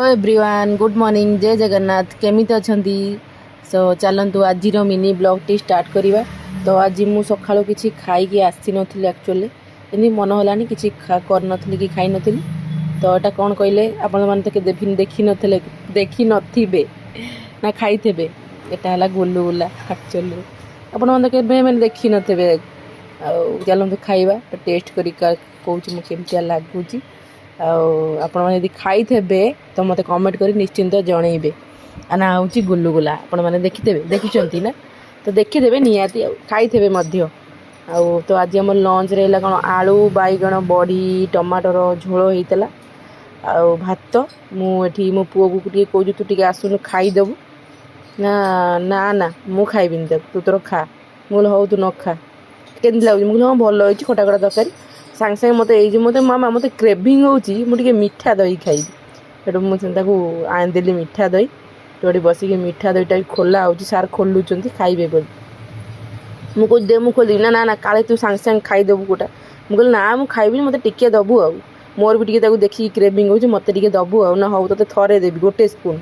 Hello everyone, good morning, जय जगन्नाथ। केमिति अछंती? सो चलतु आज मिनी ब्लॉग टी स्टार्ट करवा। तो आज मु सकाळु किछि खाई आसी नथिली, एक्चुअली एमती मन होलानी किछि करनथिली कि खाई नथिली। तो एटा कौन कहले आपण माने तो देखि नथिले, देखि नथिबे ना खाइथेबे। एटा हला गुलुगुला। एक्चुअली आपण माने केबे मैंने देखि नथिबे। चलतु खाइबा, टेस्ट करी कहूँ मु केमतिया लागुची। आपड़ी खाइथे तो मत कमेंट कर निश्चिंत जनइबे। ना हूँ गुलुगुला, आपण मैंने देखी ना, तो देखीदे निहाती खाइथे। तो आज आम लंच रहा कौन आलू बैगण बड़ी टमाटर झोल होता भात। मुझे मो पुओ को कहे तू टे आसुनु खाईदेबू ना ना ना मु खाइबिन, तू तोर खा। मुझे हूँ तू न खा के लगे। मुझे हाँ भल हो खटा खटा तरकारी सांगे सांगे मत मामा मत क्रेविंग होची मुझे मीठा दही खाई। सेटू मुझे आनीदेली मीठा दही। तो बसिक मीठा दहीटा खोला हो सार खोलुंट खाइबे बोली। मुझे दे मुझे खोल ना ना ना काले तू सांगे सांगे खाईदेबू कोटा। मुझे ना मुझे खाइबी मत टिके दबू। मोर भी टे देखिए क्रेविंग हो मत टे दबू ना। हूँ तो थे देवी गोटे स्पून।